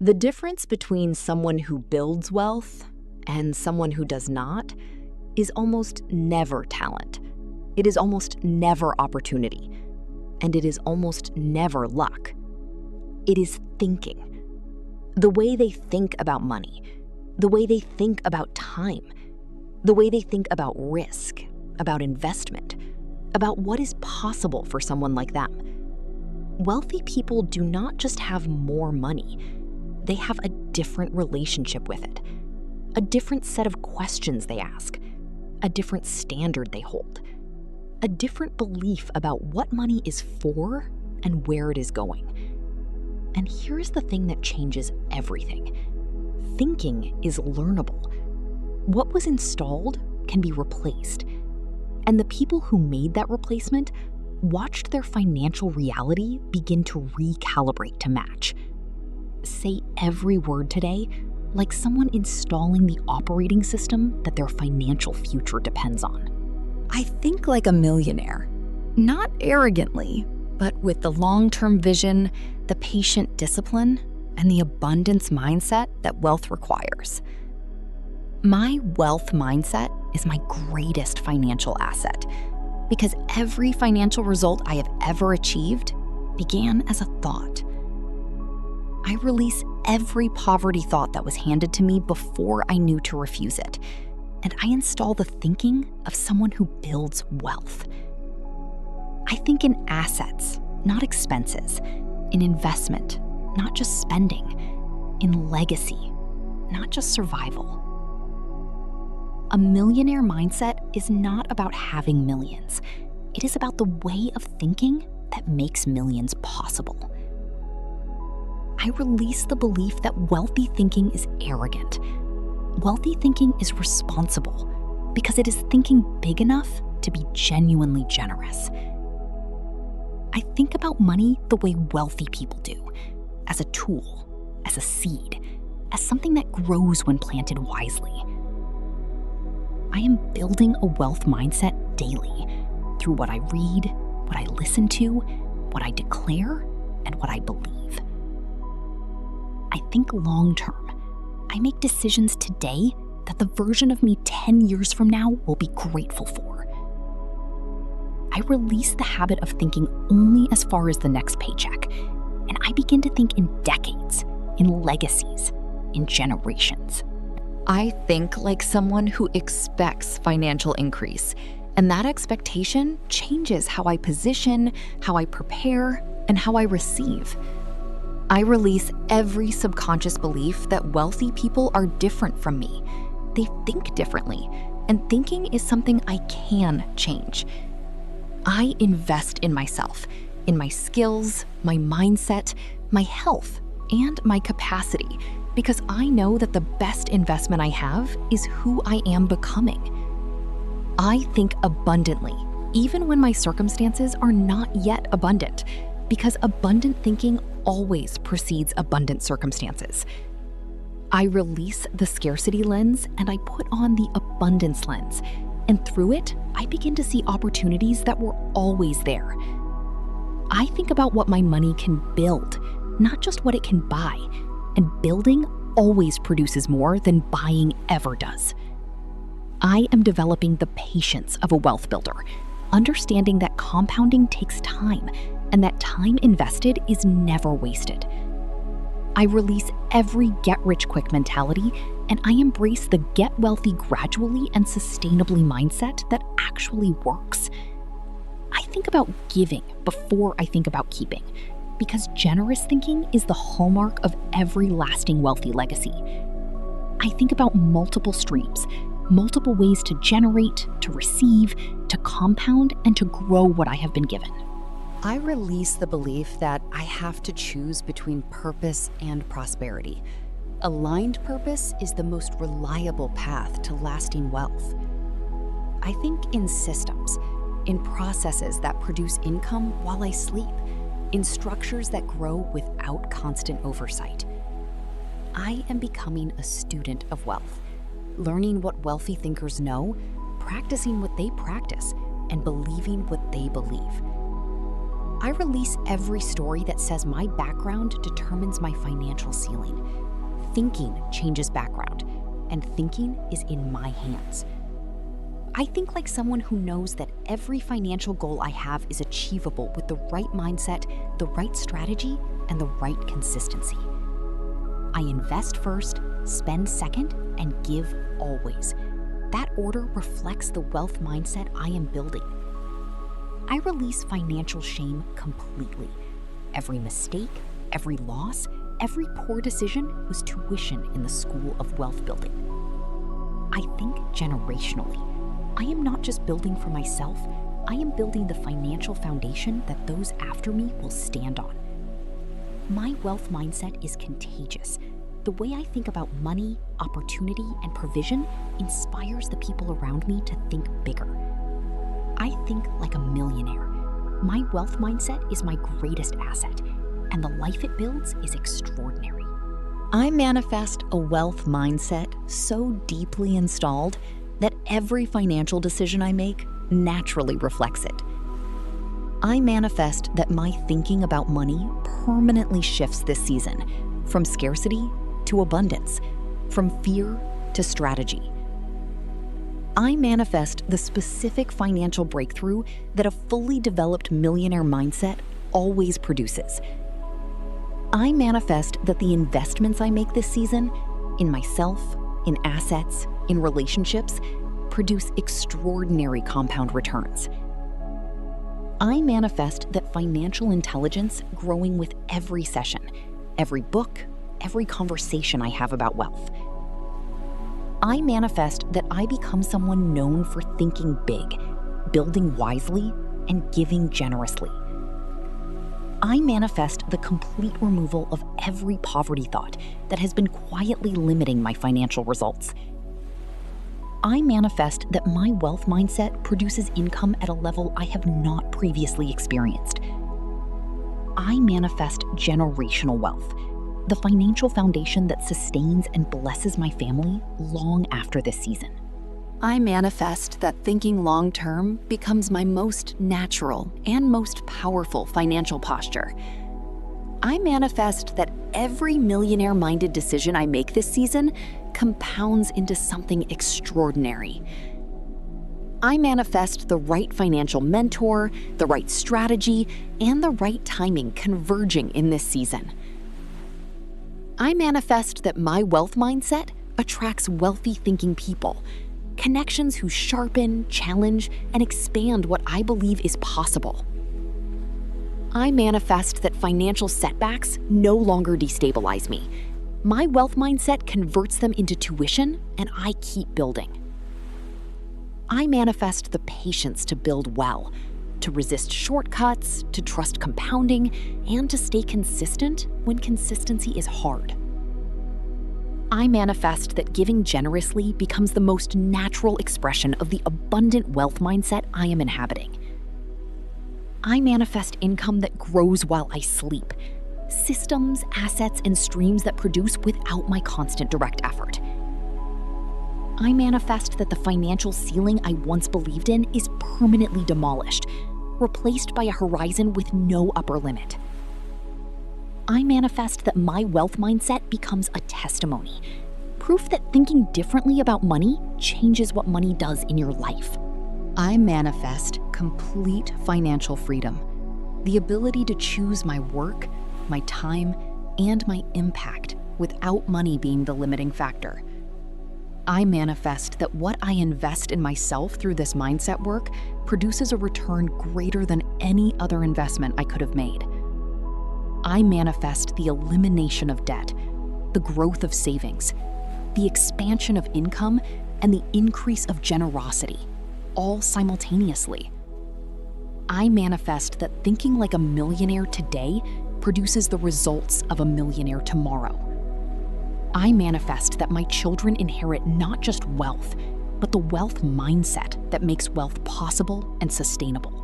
The difference between someone who builds wealth and someone who does not is almost never talent. It is almost never opportunity. And it is almost never luck. It is thinking. The way they think about money, the way they think about time, the way they think about risk, about investment, about what is possible for someone like them. Wealthy people do not just have more money, they have a different relationship with it, a different set of questions they ask, a different standard they hold, a different belief about what money is for and where it is going. And here's the thing that changes everything. Thinking is learnable. What was installed can be replaced. And the people who made that replacement watched their financial reality begin to recalibrate to match. Say every word today like someone installing the operating system that their financial future depends on. I think like a millionaire, not arrogantly, but with the long-term vision, the patient discipline, and the abundance mindset that wealth requires. My wealth mindset is my greatest financial asset because every financial result I have ever achieved began as a thought. I release every poverty thought that was handed to me before I knew to refuse it, and I install the thinking of someone who builds wealth. I think in assets, not expenses, in investment, not just spending, in legacy, not just survival. A millionaire mindset is not about having millions. It is about the way of thinking that makes millions possible. I release the belief that wealthy thinking is arrogant. Wealthy thinking is responsible because it is thinking big enough to be genuinely generous. I think about money the way wealthy people do, as a tool, as a seed, as something that grows when planted wisely. I am building a wealth mindset daily through what I read, what I listen to, what I declare, and what I believe. I think long term. I make decisions today that the version of me 10 years from now will be grateful for. I release the habit of thinking only as far as the next paycheck, and I begin to think in decades, in legacies, in generations. I think like someone who expects financial increase, and that expectation changes how I position, how I prepare, and how I receive. I release every subconscious belief that wealthy people are different from me. They think differently, and thinking is something I can change. I invest in myself, in my skills, my mindset, my health, and my capacity, because I know that the best investment I have is who I am becoming. I think abundantly, even when my circumstances are not yet abundant, because abundant thinking always precedes abundant circumstances. I release the scarcity lens and I put on the abundance lens, and through it, I begin to see opportunities that were always there. I think about what my money can build, not just what it can buy, and building always produces more than buying ever does. I am developing the patience of a wealth builder, understanding that compounding takes time and that time invested is never wasted. I release every get-rich-quick mentality and I embrace the get wealthy gradually and sustainably mindset that actually works. I think about giving before I think about keeping, because generous thinking is the hallmark of every lasting wealthy legacy. I think about multiple streams, multiple ways to generate, to receive, to compound, and to grow what I have been given. I release the belief that I have to choose between purpose and prosperity. Aligned purpose is the most reliable path to lasting wealth. I think in systems, in processes that produce income while I sleep, in structures that grow without constant oversight. I am becoming a student of wealth, learning what wealthy thinkers know, practicing what they practice, and believing what they believe. I release every story that says my background determines my financial ceiling, thinking changes background, and thinking is in my hands. I think like someone who knows that every financial goal I have is achievable with the right mindset, the right strategy, and the right consistency. I invest first, spend second, and give always. That order reflects the wealth mindset I am building. I release financial shame completely. Every mistake, every loss, every poor decision was tuition in the school of wealth building. I think generationally. I am not just building for myself, I am building the financial foundation that those after me will stand on. My wealth mindset is contagious. The way I think about money, opportunity, and provision inspires the people around me to think bigger. I think like a millionaire. My wealth mindset is my greatest asset, and the life it builds is extraordinary. I manifest a wealth mindset so deeply installed that every financial decision I make naturally reflects it. I manifest that my thinking about money permanently shifts this season, from scarcity to abundance, from fear to strategy. I manifest the specific financial breakthrough that a fully developed millionaire mindset always produces. I manifest that the investments I make this season, in myself, in assets, in relationships, produce extraordinary compound returns. I manifest that financial intelligence growing with every session, every book, every conversation I have about wealth. I manifest that I become someone known for thinking big, building wisely, and giving generously. I manifest the complete removal of every poverty thought that has been quietly limiting my financial results. I manifest that my wealth mindset produces income at a level I have not previously experienced. I manifest generational wealth, the financial foundation that sustains and blesses my family long after this season. I manifest that thinking long-term becomes my most natural and most powerful financial posture. I manifest that every millionaire-minded decision I make this season compounds into something extraordinary. I manifest the right financial mentor, the right strategy, and the right timing converging in this season. I manifest that my wealth mindset attracts wealthy thinking people, connections who sharpen, challenge, and expand what I believe is possible. I manifest that financial setbacks no longer destabilize me. My wealth mindset converts them into tuition, and I keep building. I manifest the patience to build well, to resist shortcuts, to trust compounding, and to stay consistent when consistency is hard. I manifest that giving generously becomes the most natural expression of the abundant wealth mindset I am inhabiting. I manifest income that grows while I sleep, systems, assets, and streams that produce without my constant direct effort. I manifest that the financial ceiling I once believed in is permanently demolished, replaced by a horizon with no upper limit. I manifest that my wealth mindset becomes a testimony, proof that thinking differently about money changes what money does in your life. I manifest complete financial freedom, the ability to choose my work, my time, and my impact without money being the limiting factor. I manifest that what I invest in myself through this mindset work produces a return greater than any other investment I could have made. I manifest the elimination of debt, the growth of savings, the expansion of income, and the increase of generosity, all simultaneously. I manifest that thinking like a millionaire today produces the results of a millionaire tomorrow. I manifest that my children inherit not just wealth, but the wealth mindset that makes wealth possible and sustainable.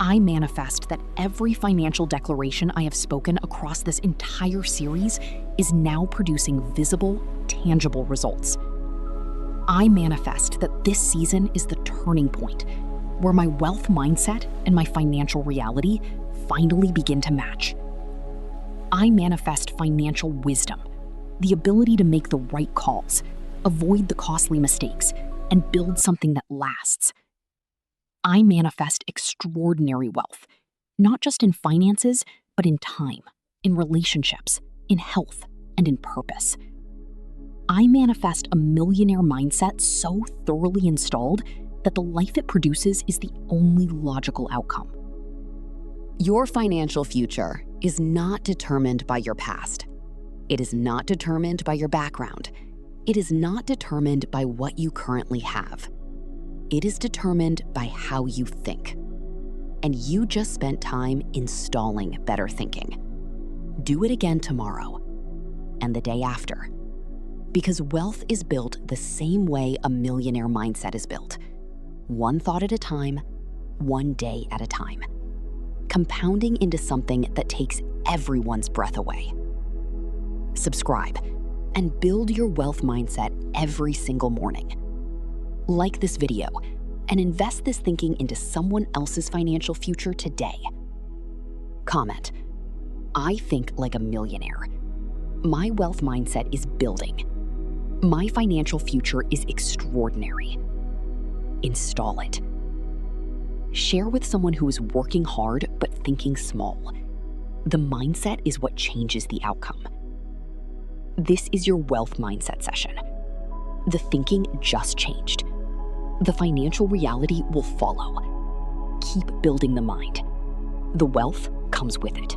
I manifest that every financial declaration I have spoken across this entire series is now producing visible, tangible results. I manifest that this season is the turning point where my wealth mindset and my financial reality finally begin to match. I manifest financial wisdom, the ability to make the right calls, avoid the costly mistakes, and build something that lasts. I manifest extraordinary wealth, not just in finances, but in time, in relationships, in health, and in purpose. I manifest a millionaire mindset so thoroughly installed that the life it produces is the only logical outcome. Your financial future is not determined by your past. It is not determined by your background. It is not determined by what you currently have. It is determined by how you think. And you just spent time installing better thinking. Do it again tomorrow and the day after. Because wealth is built the same way a millionaire mindset is built. One thought at a time, one day at a time. Compounding into something that takes everyone's breath away. Subscribe and build your wealth mindset every single morning. Like this video and invest this thinking into someone else's financial future today. Comment, I think like a millionaire. My wealth mindset is building. My financial future is extraordinary. Install it. Share with someone who is working hard but thinking small. The mindset is what changes the outcome. This is your wealth mindset session. The thinking just changed. The financial reality will follow. Keep building the mind. The wealth comes with it.